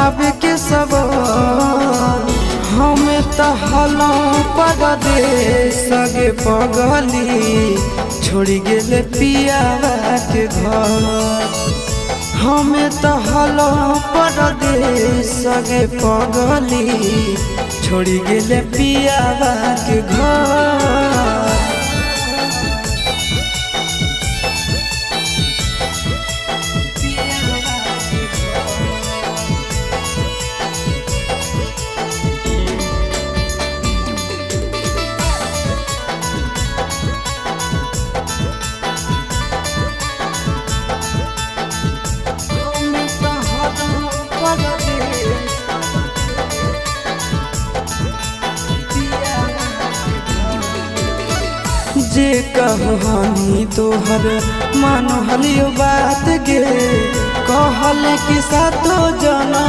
आबे के सब हमें तो हलो परदेश सगे पगली छोड़ी गेले पियावा के घर। हमें तो हलो परदेश सगे पगली छोड़ी गेले पियावा के घर। जे कहनी तोहर मान हलियो बात गे कहल कि सातो जना